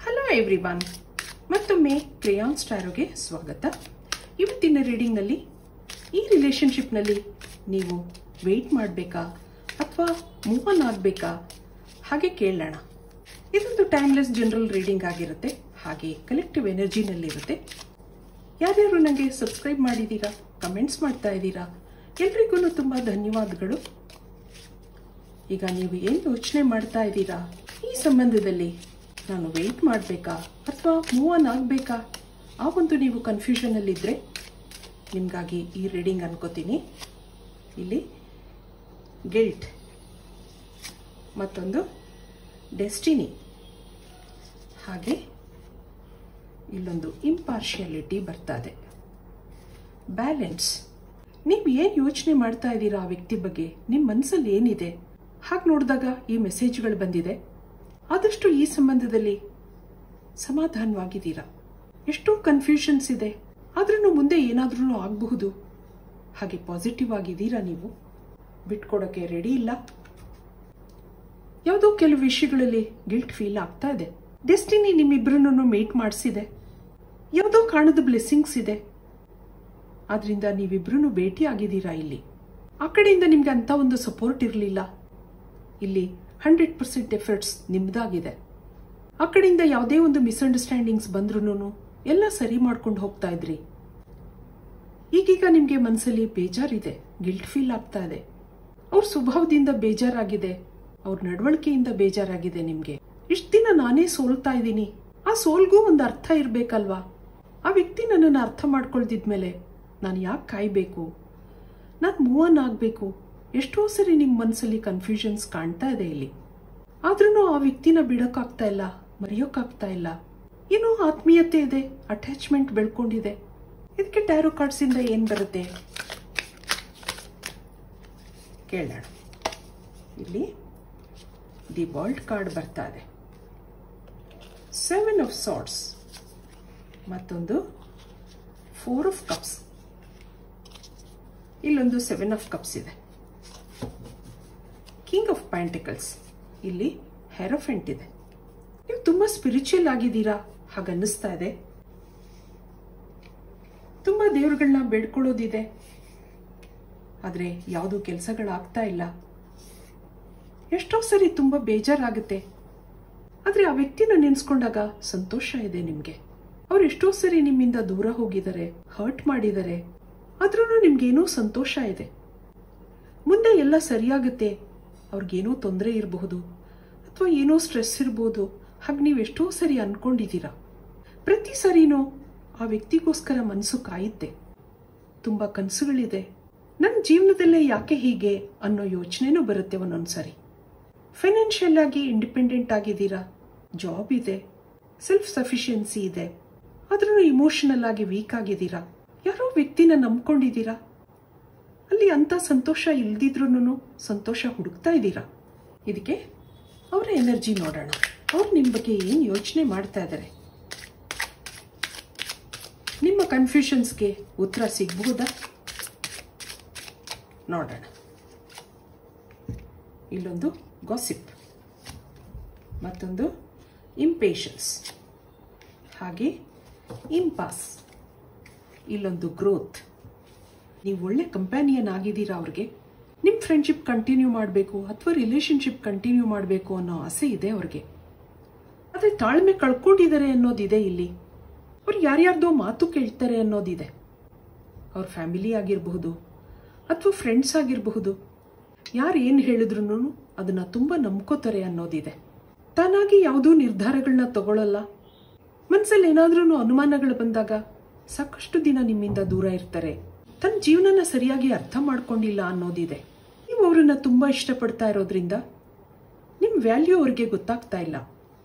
Hello everyone, ಮತ್ತೊಮ್ಮೆ crayons ಟ್ಯಾರೋಗೆ ಸ್ವಾಗತ. ಇವತ್ತಿನ ರೀಡಿಂಗ್ನಲ್ಲಿ ಈ ರಿಲೇಶನ್ಶಿಪ್ನಲ್ಲಿ ನೀವು ವೆಯ್ಟ್ ಮಾಡಬೇಕಾ ಅಥವಾ ಮೂವ್ ಆನ್ ಆಗಬೇಕಾ ಹಾಗೆ ಕೇಳೋಣ. ಇದೊಂದು ಟೈಮ್ಲೆಸ್ ಜನರಲ್ ರೀಡಿಂಗ್ ಆಗಿರುತ್ತೆ, ಹಾಗೆ ಕಲೆಕ್ಟಿವ್ ಎನರ್ಜಿನಲ್ಲಿರುತ್ತೆ. ಯಾರ್ಯಾರು ನನಗೆ ಸಬ್ಸ್ಕ್ರೈಬ್ ಮಾಡಿದ್ದೀರಾ, ಕಮೆಂಟ್ಸ್ ಮಾಡ್ತಾ ಇದ್ದೀರಾ, ಎಲ್ರಿಗೂ ತುಂಬ ಧನ್ಯವಾದಗಳು. ಈಗ ನೀವು ಏನು ಯೋಚನೆ ಮಾಡ್ತಾ ಇದ್ದೀರಾ, ಈ ಸಂಬಂಧದಲ್ಲಿ ನಾನು ವೆಯ್ಟ್ ಮಾಡಬೇಕಾ ಅಥವಾ ಮೂವ್ ಆನ್ ಆಗಬೇಕಾ, ಆ ಒಂದು ನೀವು ಕನ್ಫ್ಯೂಷನಲ್ಲಿದ್ದರೆ ನಿಮಗಾಗಿ ಈ ರೀಡಿಂಗ್ ಅನ್ಕೋತೀನಿ. ಇಲ್ಲಿ ಗಿಲ್ಟ್, ಮತ್ತೊಂದು ಡೆಸ್ಟಿನಿ, ಹಾಗೆ ಇಲ್ಲೊಂದು ಇಂಪಾರ್ಷಿಯಾಲಿಟಿ ಬರ್ತಾ ಇದೆ. ಬ್ಯಾಲೆನ್ಸ್. ನೀವು ಏನು ಯೋಚನೆ ಮಾಡ್ತಾ ಇದ್ದೀರಾ ಆ ವ್ಯಕ್ತಿ ಬಗ್ಗೆ, ನಿಮ್ಮ ಮನಸ್ಸಲ್ಲಿ ಏನಿದೆ, ಹಾಗೆ ನೋಡಿದಾಗ ಈ ಮೆಸೇಜ್ಗಳು ಬಂದಿದೆ. ಆದಷ್ಟು ಈ ಸಂಬಂಧದಲ್ಲಿ ಸಮಾಧಾನವಾಗಿದ್ದೀರಾ. ಎಷ್ಟೋ ಕನ್ಫ್ಯೂಷನ್ಸ್ ಇದೆ, ಆದ್ರೂ ಮುಂದೆ ಏನಾದ್ರೂ ಆಗಬಹುದು, ಹಾಗೆ ಪಾಸಿಟಿವ್ ಆಗಿದ್ದೀರಾ. ನೀವು ಬಿಟ್ಕೊಡೋಕೆ ರೆಡಿ ಇಲ್ಲ. ಯಾವುದೋ ಕೆಲವು ವಿಷಯಗಳಲ್ಲಿ ಗಿಲ್ಟ್ ಫೀಲ್ ಆಗ್ತಾ ಇದೆ. ಡೆಸ್ಟಿನಿ ನಿಮ್ಮಿಬ್ಬರನ್ನು ಮೀಟ್ ಮಾಡಿಸಿದೆ. ಯಾವುದೋ ಕಾರಣದ ಬ್ಲೆಸ್ಸಿಂಗ್ಸ್ ಇದೆ, ಆದ್ರಿಂದ ನೀವಿಬ್ರು ಭೇಟಿ ಆಗಿದ್ದೀರಾ. ಇಲ್ಲಿ ಆ ಕಡೆಯಿಂದ ನಿಮ್ಗೆ ಅಂತ ಒಂದು ಸಪೋರ್ಟ್ ಇರಲಿಲ್ಲ. ಇಲ್ಲಿ 100% ಎಫರ್ಟ್ಸ್ ನಿಮ್ದಾಗಿದೆ. ಆ ಕಡೆಯಿಂದ ಯಾವುದೇ ಒಂದು ಮಿಸ್ಅಂಡರ್ಸ್ಟ್ಯಾಂಡಿಂಗ್ಸ್ ಬಂದ್ರೂ ಎಲ್ಲ ಸರಿ ಮಾಡ್ಕೊಂಡು ಹೋಗ್ತಾ ಇದ್ರಿ. ಈಗೀಗ ನಿಮ್ಗೆ ಮನಸ್ಸಲ್ಲಿ ಬೇಜಾರಿದೆ, ಗಿಲ್ಟ್ ಫೀಲ್ ಆಗ್ತಾ ಇದೆ. ಅವ್ರ ಸ್ವಭಾವದಿಂದ ಬೇಜಾರಾಗಿದೆ, ಅವ್ರ ನಡವಳಿಕೆಯಿಂದ ಬೇಜಾರಾಗಿದೆ. ನಿಮ್ಗೆ ಇಷ್ಟ ದಿನ ನಾನೇ ಸೋಲ್ತಾ ಇದ್ದೀನಿ, ಆ ಸೋಲ್ಗೂ ಒಂದು ಅರ್ಥ ಇರ್ಬೇಕಲ್ವಾ. ಆ ವ್ಯಕ್ತಿ ನನ್ನನ್ನು ಅರ್ಥ ಮಾಡ್ಕೊಳ್ದಿದ್ಮೇಲೆ ನಾನು ಯಾಕೆ ಕಾಯ್ಬೇಕು, ನಾನು ಮೂವ್ ಆನ್ ಆಗ್ಬೇಕು. ಎಷ್ಟೋ ಸರಿ ನಿಮ್ಮ ಮನಸ್ಸಲ್ಲಿ ಕನ್ಫ್ಯೂಷನ್ಸ್ ಕಾಣ್ತಾ ಇದೆ ಇಲ್ಲಿ. ಆದ್ರೂ ಆ ವ್ಯಕ್ತಿನ ಬಿಡೋಕ್ಕಾಗ್ತಾ ಇಲ್ಲ, ಮರೆಯೋಕ್ಕಾಗ್ತಾ ಇಲ್ಲ. ಏನೋ ಆತ್ಮೀಯತೆ ಇದೆ, ಅಟ್ಯಾಚ್ಮೆಂಟ್ ಬೆಳ್ಕೊಂಡಿದೆ. ಇದಕ್ಕೆ ಟ್ಯಾರೋ ಕಾರ್ಡ್ಸ್ ಇಂದ ಏನ್ ಬರುತ್ತೆ ಕೇಳೋಣ. ಇಲ್ಲಿ ದಿ ವರ್ಲ್ಡ್ ಕಾರ್ಡ್ ಬರ್ತಾ ಇದೆ, 7 ಆಫ್ ಸಾರ್ಡ್ಸ್, ಮತ್ತೊಂದು 4 ಆಫ್ ಕಪ್ಸ್. ಇಲ್ಲೊಂದು 7 ಆಫ್ ಕಪ್ಸ್ ಇದೆ. ಕಿಂಗ್ ಆಫ್ ಪ್ಯಾಂಟಿಕಲ್ಸ್, ಇಲ್ಲಿ ಹೆರೋಫೆಂಟ್ ಇದೆ. ನೀವು ತುಂಬಾ ಸ್ಪಿರಿಚುವಲ್ ಆಗಿದ್ದೀರಾ ಹಾಗನ್ನಿಸ್ತಾ ಇದೆ. ತುಂಬಾ ದೇವರುಗಳನ್ನ ಬೇಡ್ಕೊಳ್ಳೋದಿದೆ, ಆದ್ರೆ ಯಾವುದು ಕೆಲಸಗಳಾಗ್ತಾ ಇಲ್ಲ. ಎಷ್ಟೋ ಸರಿ ತುಂಬಾ ಬೇಜಾರಾಗುತ್ತೆ, ಆದ್ರೆ ಆ ವ್ಯಕ್ತಿನ ನೆನ್ಸ್ಕೊಂಡಾಗ ಸಂತೋಷ ಇದೆ ನಿಮ್ಗೆ. ಅವ್ರು ಎಷ್ಟೋ ಸರಿ ನಿಮ್ಮಿಂದ ದೂರ ಹೋಗಿದ್ದಾರೆ, ಹರ್ಟ್ ಮಾಡಿದ್ದಾರೆ, ಆದ್ರೂ ನಿಮ್ಗೇನೋ ಸಂತೋಷ ಇದೆ. ಮುಂದೆ ಎಲ್ಲ ಸರಿಯಾಗುತ್ತೆ, ಅವ್ರಿಗೇನೋ ತೊಂದರೆ ಇರಬಹುದು ಅಥವಾ ಏನೋ ಸ್ಟ್ರೆಸ್ ಇರ್ಬೋದು, ಹಾಗೆ ನೀವು ಎಷ್ಟೋ ಸರಿ ಅನ್ಕೊಂಡಿದ್ದೀರಾ. ಪ್ರತಿ ಸರಿನೂ ಆ ವ್ಯಕ್ತಿಗೋಸ್ಕರ ಮನಸ್ಸು ಕಾಯುತ್ತೆ. ತುಂಬಾ ಕನಸುಗಳಿದೆ. ನನ್ನ ಜೀವನದಲ್ಲೇ ಯಾಕೆ ಹೀಗೆ ಅನ್ನೋ ಯೋಚನೆನೂ ಬರುತ್ತೆ ಒಂದೊಂದ್ಸರಿ. ಫೈನಾನ್ಷಿಯಲ್ ಆಗಿ ಇಂಡಿಪೆಂಡೆಂಟ್ ಆಗಿದ್ದೀರಾ, ಜಾಬ್ ಇದೆ, ಸೆಲ್ಫ್ ಸಫಿಷಿಯನ್ಸಿ ಇದೆ, ಆದ್ರೂ ಇಮೋಷನಲ್ ಆಗಿ ವೀಕ್ ಆಗಿದ್ದೀರಾ. ಯಾರೋ ವ್ಯಕ್ತಿನ ನಂಬ್ಕೊಂಡಿದ್ದೀರಾ, ಅಲ್ಲಿ ಅಂತ ಸಂತೋಷ ಇಲ್ದಿದ್ರೂ ಸಂತೋಷ ಹುಡುಕ್ತಾ ಇದ್ದೀರಾ. ಇದಕ್ಕೆ ಅವರ ಎನರ್ಜಿ ನೋಡೋಣ. ಅವ್ರು ನಿಮ್ಮ ಬಗ್ಗೆ ಏನು ಯೋಚನೆ ಮಾಡ್ತಾ ಇದ್ದಾರೆ, ನಿಮ್ಮ ಕನ್ಫ್ಯೂಷನ್ಸ್ಗೆ ಉತ್ತರ ಸಿಗಬಹುದಾ ನೋಡೋಣ. ಇಲ್ಲೊಂದು ಗಾಸಿಪ್, ಮತ್ತೊಂದು ಇಂಪೇಷನ್ಸ್, ಹಾಗೆ ಇಂಪಾಸ್. ಇಲ್ಲೊಂದು ಗ್ರೋತ್. ನೀವು ಒಳ್ಳೆ ಕಂಪ್ಯಾನಿಯನ್ ಆಗಿದ್ದೀರಾ ಅವ್ರಿಗೆ. ನಿಮ್ಮ ಫ್ರೆಂಡ್ಶಿಪ್ ಕಂಟಿನ್ಯೂ ಮಾಡಬೇಕು ಅಥವಾ ರಿಲೇಶನ್ಶಿಪ್ ಕಂಟಿನ್ಯೂ ಮಾಡಬೇಕು ಅನ್ನೋ ಆಸೆ ಇದೆ ಅವ್ರಿಗೆ. ಆದರೆ ತಾಳ್ಮೆ ಕಳ್ಕೊಂಡಿದ್ದಾರೆ ಅನ್ನೋದಿದೆ ಇಲ್ಲಿ. ಅವ್ರು ಯಾರ್ಯಾರ್ದೋ ಮಾತು ಕೇಳ್ತಾರೆ ಅನ್ನೋದಿದೆ. ಅವ್ರ ಫ್ಯಾಮಿಲಿ ಆಗಿರಬಹುದು ಅಥವಾ ಫ್ರೆಂಡ್ಸ್ ಆಗಿರಬಹುದು, ಯಾರು ಏನು ಹೇಳಿದ್ರು ಅದನ್ನ ತುಂಬ ನಂಬ್ಕೋತಾರೆ ಅನ್ನೋದಿದೆ. ತಾನಾಗಿ ಯಾವುದೂ ನಿರ್ಧಾರಗಳನ್ನ ತಗೊಳ್ಳಲ್ಲ. ಮನಸ್ಸಲ್ಲಿ ಏನಾದ್ರೂ ಅನುಮಾನಗಳು ಬಂದಾಗ ಸಾಕಷ್ಟು ದಿನ ನಿಮ್ಮಿಂದ ದೂರ ಇರ್ತಾರೆ. ತನ್ನ ಜೀವನನ ಸರಿಯಾಗಿ ಅರ್ಥ ಮಾಡ್ಕೊಂಡಿಲ್ಲ ಅನ್ನೋದಿದೆ. ನೀವು ಅವ್ರನ್ನ ತುಂಬಾ ಇಷ್ಟಪಡ್ತಾ ಇರೋದ್ರಿಂದ ನಿಮ್ಮ ವ್ಯಾಲ್ಯೂ ಅವ್ರಿಗೆ ಗೊತ್ತಾಗ್ತಾ ಇಲ್ಲ.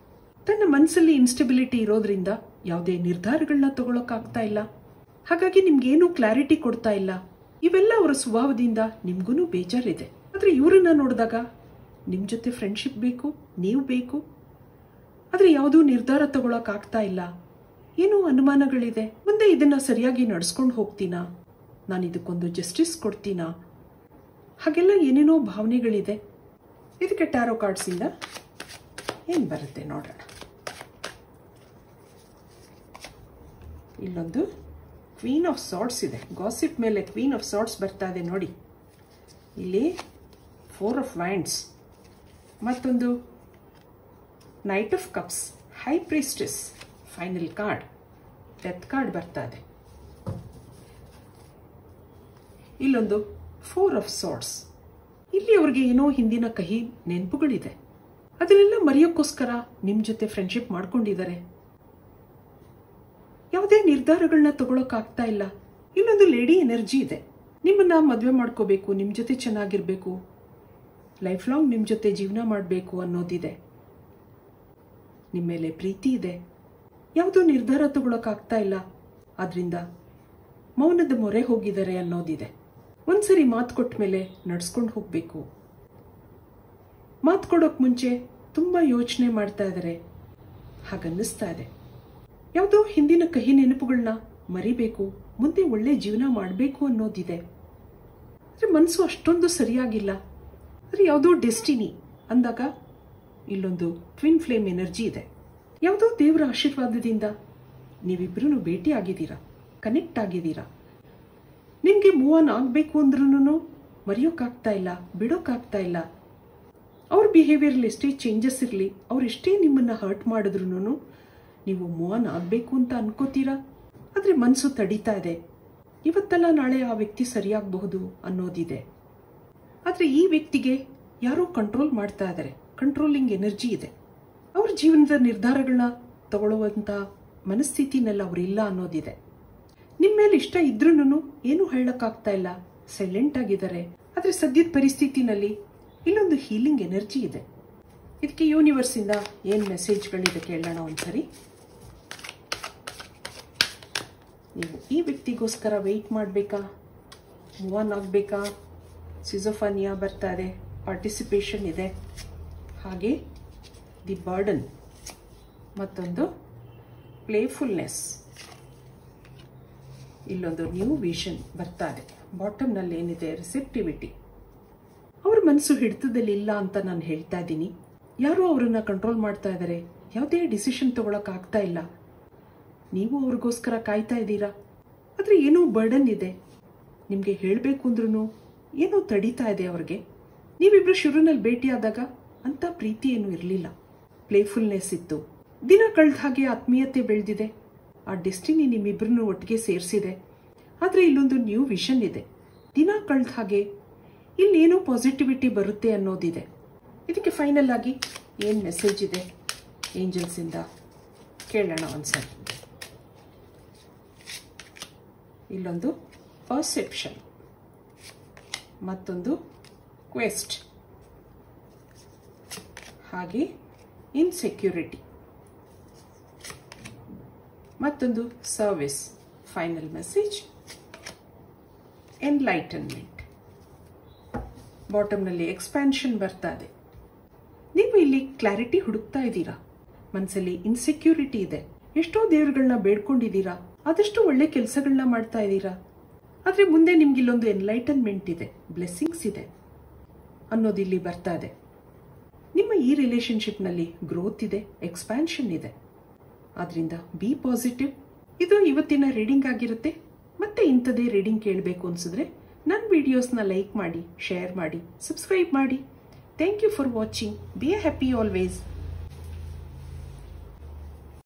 ತನ್ನ ಮನಸ್ಸಲ್ಲಿ ಇನ್ಸ್ಟೆಬಿಲಿಟಿ ಇರೋದ್ರಿಂದ ಯಾವುದೇ ನಿರ್ಧಾರಗಳನ್ನ ತಗೊಳಕ್ಕಾಗ್ತಾ ಇಲ್ಲ. ಹಾಗಾಗಿ ನಿಮ್ಗೇನು ಕ್ಲಾರಿಟಿ ಕೊಡ್ತಾ ಇಲ್ಲ. ಇವೆಲ್ಲ ಅವರ ಸ್ವಭಾವದಿಂದ ನಿಮ್ಗೂ ಬೇಜಾರಿದೆ. ಆದ್ರೆ ಇವ್ರನ್ನ ನೋಡಿದಾಗ ನಿಮ್ ಜೊತೆ ಫ್ರೆಂಡ್ಶಿಪ್ ಬೇಕು, ನೀವು ಬೇಕು, ಆದ್ರೆ ಯಾವುದೂ ನಿರ್ಧಾರ ತಗೊಳಕ್ಕಾಗ್ತಾ ಇಲ್ಲ. ಏನೋ ಅನುಮಾನಗಳಿದೆ. ಮುಂದೆ ಇದನ್ನ ಸರಿಯಾಗಿ ನಡ್ಸ್ಕೊಂಡು ಹೋಗ್ತೀನಾ, ನಾನು ಇದಕ್ಕೊಂದು ಜಸ್ಟಿಸ್ ಕೊಡ್ತೀನಾ, ಹಾಗೆಲ್ಲ ಏನೇನೋ ಭಾವನೆಗಳಿದೆ. ಇದಕ್ಕೆ ಟ್ಯಾರೋ ಕಾರ್ಡ್ಸ್ ಇಂದ ಏನ್ ಬರುತ್ತೆ ನೋಡೋಣ. ಇಲ್ಲೊಂದು ಕ್ವೀನ್ ಆಫ್ ಸಾರ್ಟ್ಸ್ ಇದೆ. ಗಾಸಿಪ್ ಮೇಲೆ ಕ್ವೀನ್ ಆಫ್ ಸಾರ್ಟ್ಸ್ ಬರ್ತಾ ಇದೆ ನೋಡಿ. ಇಲ್ಲಿ 4 ಆಫ್ ವ್ಯಾಂಡ್ಸ್, ಮತ್ತೊಂದು knight of cups, high priestess, final card, death card ಬರ್ತಾ ಇದೆ. ಇಲ್ಲೊಂದು 4 ಆಫ್ ಸಾರ್ಟ್ಸ್. ಇಲ್ಲಿ ಅವ್ರಿಗೆ ಏನೋ ಹಿಂದಿನ ಕಹಿ ನೆನಪುಗಳಿದೆ, ಅದನ್ನೆಲ್ಲ ಮರೆಯೋಕ್ಕೋಸ್ಕರ ನಿಮ್ಮ ಜೊತೆ ಫ್ರೆಂಡ್ಶಿಪ್ ಮಾಡ್ಕೊಂಡಿದ್ದಾರೆ. ಯಾವುದೇ ನಿರ್ಧಾರಗಳನ್ನ ತಗೊಳಕ್ಕಾಗ್ತಾ ಇಲ್ಲ. ಇಲ್ಲೊಂದು ಲೇಡಿ ಎನರ್ಜಿ ಇದೆ. ನಿಮ್ಮನ್ನ ಮದುವೆ ಮಾಡ್ಕೋಬೇಕು, ನಿಮ್ಮ ಜೊತೆ ಚೆನ್ನಾಗಿರ್ಬೇಕು, ಲೈಫ್ ಲಾಂಗ್ ನಿಮ್ಮ ಜೊತೆ ಜೀವನ ಮಾಡಬೇಕು ಅನ್ನೋದಿದೆ. ನಿಮ್ಮ ಮೇಲೆ ಪ್ರೀತಿ ಇದೆ. ಯಾವುದೋ ನಿರ್ಧಾರ ತಗೊಳಕ್ಕಾಗ್ತಾ ಇಲ್ಲ, ಆದ್ರಿಂದ ಮೌನದ ಮೊರೆ ಹೋಗಿದ್ದಾರೆ ಅನ್ನೋದಿದೆ. ಒಂದ್ಸರಿ ಮಾತು ಕೊಟ್ಟ ಮೇಲೆ ನಡ್ಸ್ಕೊಂಡು ಹೋಗ್ಬೇಕು. ಮಾತು ಕೊಡೋಕ್ ಮುಂಚೆ ತುಂಬಾ ಯೋಚನೆ ಮಾಡ್ತಾ ಇದ್ದಾರೆ ಹಾಗನ್ನಿಸ್ತಾ ಇದೆ. ಯಾವುದೋ ಹಿಂದಿನ ಕಹಿ ನೆನಪುಗಳನ್ನ ಮರಿಬೇಕು, ಮುಂದೆ ಒಳ್ಳೆ ಜೀವನ ಮಾಡಬೇಕು ಅನ್ನೋದಿದೆ. ಆದ್ರೆ ಮನಸ್ಸು ಅಷ್ಟೊಂದು ಸರಿಯಾಗಿಲ್ಲ. ಆದ್ರೆ ಯಾವುದೋ ಡೆಸ್ಟಿನಿ ಅಂದಾಗ ಇಲ್ಲೊಂದು ಟ್ವಿನ್ ಫ್ಲೇಮ್ ಎನರ್ಜಿ ಇದೆ. ಯಾವುದೋ ದೇವರ ಆಶೀರ್ವಾದದಿಂದ ನೀವಿಬ್ರು ಭೇಟಿ ಆಗಿದ್ದೀರಾ, ಕನೆಕ್ಟ್ ಆಗಿದ್ದೀರಾ. ನಿಮ್ಗೆ ಮೂವ್ ಆನ್ ಆಗ್ಬೇಕು ಅಂದ್ರೂ ಮರೆಯೋಕ್ಕಾಗ್ತಾ ಇಲ್ಲ, ಬಿಡೋಕ್ಕಾಗ್ತಾ ಇಲ್ಲ. ಅವ್ರ ಬಿಹೇವಿಯರ್ಲಿ ಎಷ್ಟೇ ಚೇಂಜಸ್ ಇರಲಿ, ಅವ್ರು ಎಷ್ಟೇ ನಿಮ್ಮನ್ನ ಹರ್ಟ್ ಮಾಡಿದ್ರು ನೀವು ಮೂವ್ ಆನ್ ಆಗಬೇಕು ಅಂತ ಅನ್ಕೋತೀರಾ. ಆದರೆ ಮನಸ್ಸು ತಡೀತಾ ಇದೆ. ಇವತ್ತಲ್ಲ ನಾಳೆ ಆ ವ್ಯಕ್ತಿ ಸರಿಯಾಗಬಹುದು ಅನ್ನೋದಿದೆ. ಆದರೆ ಈ ವ್ಯಕ್ತಿಗೆ ಯಾರೋ ಕಂಟ್ರೋಲ್ ಮಾಡ್ತಾ ಇದ್ದಾರೆ, ಕಂಟ್ರೋಲಿಂಗ್ ಎನರ್ಜಿ ಇದೆ. ಅವ್ರ ಜೀವನದ ನಿರ್ಧಾರಗಳನ್ನ ತಗೊಳ್ಳುವಂಥ ಮನಸ್ಥಿತಿನೆಲ್ಲ ಅವರಿಲ್ಲ ಅನ್ನೋದಿದೆ. ನಿಮ್ಮ ಮೇಲೆ ಇಷ್ಟ ಇದ್ರೂ ಏನೂ ಹೇಳಕ್ಕಾಗ್ತಾ ಇಲ್ಲ, ಸೈಲೆಂಟ್ ಆಗಿದ್ದಾರೆ. ಆದರೆ ಸದ್ಯದ ಪರಿಸ್ಥಿತಿನಲ್ಲಿ ಇಲ್ಲೊಂದು ಹೀಲಿಂಗ್ ಎನರ್ಜಿ ಇದೆ. ಇದಕ್ಕೆ ಯೂನಿವರ್ಸಿಂದ ಏನು ಮೆಸೇಜ್ಗಳಿದೆ ಕೇಳೋಣ ಒಂದ್ಸರಿ. ನೀವು ಈ ವ್ಯಕ್ತಿಗೋಸ್ಕರ ವೆಯ್ಟ್ ಮಾಡಬೇಕಾ, ಮೂವ್ ಆನ್ ಆಗಬೇಕಾ? ಸಿಜೋಫಾನಿಯಾ ಬರ್ತಾ ಇದೆ, ಪಾರ್ಟಿಸಿಪೇಷನ್ ಇದೆ, ಹಾಗೆ ದಿ ಬರ್ಡನ್, ಮತ್ತೊಂದು ಪ್ಲೇಫುಲ್ನೆಸ್, ಇಲ್ಲೊಂದು ನ್ಯೂ ವಿಷನ್ ಬರ್ತಾ ಇದೆ. ಬಾಟಮ್ನಲ್ಲಿ ಏನಿದೆ, ರಿಸೆಪ್ಟಿವಿಟಿ. ಅವ್ರ ಮನಸ್ಸು ಹಿಡಿತದಲ್ಲಿ ಇಲ್ಲ ಅಂತ ನಾನು ಹೇಳ್ತಾ ಇದ್ದೀನಿ. ಯಾರೋ ಅವ್ರನ್ನ ಕಂಟ್ರೋಲ್ ಮಾಡ್ತಾ ಇದ್ದಾರೆ. ಯಾವುದೇ ಡಿಸಿಷನ್ ತಗೊಳಕ್ ಆಗ್ತಾ ಇಲ್ಲ. ನೀವು ಅವ್ರಿಗೋಸ್ಕರ ಕಾಯ್ತಾ ಇದ್ದೀರಾ. ಆದರೆ ಏನೋ ಬರ್ಡನ್ ಇದೆ. ನಿಮಗೆ ಹೇಳಬೇಕು ಅಂದ್ರೂ ಏನೋ ತಡೀತಾ ಇದೆ ಅವ್ರಿಗೆ. ನೀವಿಬ್ರು ಶುರುನಲ್ಲಿ ಭೇಟಿಯಾದಾಗ ಅಂತ ಪ್ರೀತಿ ಏನೂ ಇರಲಿಲ್ಲ, ಪ್ಲೇಫುಲ್ನೆಸ್ ಇತ್ತು. ದಿನ ಕಳೆದ ಹಾಗೆ ಆತ್ಮೀಯತೆ ಬೆಳೆದಿದೆ. ಆ ಡೆಸ್ಟಿನಿ ನಿಮ್ಮಿಬ್ರನ್ನು ಒಟ್ಟಿಗೆ ಸೇರಿಸಿದೆ. ಆದರೆ ಇಲ್ಲೊಂದು ನ್ಯೂ ವಿಷನ್ ಇದೆ. ದಿನ ಕಳೆದ ಹಾಗೆ ಇಲ್ಲೇನೋ ಪಾಸಿಟಿವಿಟಿ ಬರುತ್ತೆ ಅನ್ನೋದಿದೆ. ಇದಕ್ಕೆ ಫೈನಲ್ ಆಗಿ ಏನು ಮೆಸೇಜ್ ಇದೆ ಏಂಜಲ್ಸಿಂದ ಕೇಳೋಣ ಒಂದ್ಸರಿ. ಇಲ್ಲೊಂದು ಪರ್ಸೆಪ್ಷನ್, ಮತ್ತೊಂದು ಕ್ವೆಸ್ಟ್, ಹಾಗೆ ಇನ್ಸೆಕ್ಯೂರಿಟಿ, ಮತ್ತೊಂದು ಸರ್ವಿಸ್. Final message enlightenment. ಬಾಟಮ್ನಲ್ಲಿ ಎಕ್ಸ್ಪ್ಯಾನ್ಷನ್ ಬರ್ತಾ ಇದೆ. ನೀವು ಇಲ್ಲಿ ಕ್ಲಾರಿಟಿ ಹುಡುಕ್ತಾ ಇದ್ದೀರಾ. ಮನಸ್ಸಲ್ಲಿ ಇನ್ಸೆಕ್ಯೂರಿಟಿ ಇದೆ. ಎಷ್ಟೋ ದೇವರುಗಳನ್ನ ಬೇಡ್ಕೊಂಡಿದ್ದೀರಾ, ಆದಷ್ಟು ಒಳ್ಳೆ ಕೆಲಸಗಳನ್ನ ಮಾಡ್ತಾ ಇದ್ದೀರಾ. ಆದರೆ ಮುಂದೆ ನಿಮ್ಗೆ ಇಲ್ಲೊಂದು ಎನ್ಲೈಟನ್ಮೆಂಟ್ ಇದೆ, ಬ್ಲೆಸ್ಸಿಂಗ್ಸ್ ಇದೆ ಅನ್ನೋದಿಲ್ಲಿ ಬರ್ತಾ ಇದೆ. ನಿಮ್ಮ ಈ ರಿಲೇಶನ್ಶಿಪ್ನಲ್ಲಿ ಗ್ರೋತ್ ಇದೆ, ಎಕ್ಸ್ಪ್ಯಾನ್ಷನ್ ಇದೆ. ಆದ್ರಿಂದ ಬಿ ಪಾಸಿಟಿವ್. ಇದು ಇವತ್ತಿನ ರೀಡಿಂಗ್ ಆಗಿರುತ್ತೆ. ಮತ್ತೆ ಇಂಥದೇ ರೀಡಿಂಗ್ ಕೇಳಬೇಕು ಅನ್ಸಿದ್ರೆ ನನ್ನ ವಿಡಿಯೋಸ್ನ ಲೈಕ್ ಮಾಡಿ, ಶೇರ್ ಮಾಡಿ, ಸಬ್ಸ್ಕ್ರೈಬ್ ಮಾಡಿ. Thank you for watching. Be happy always.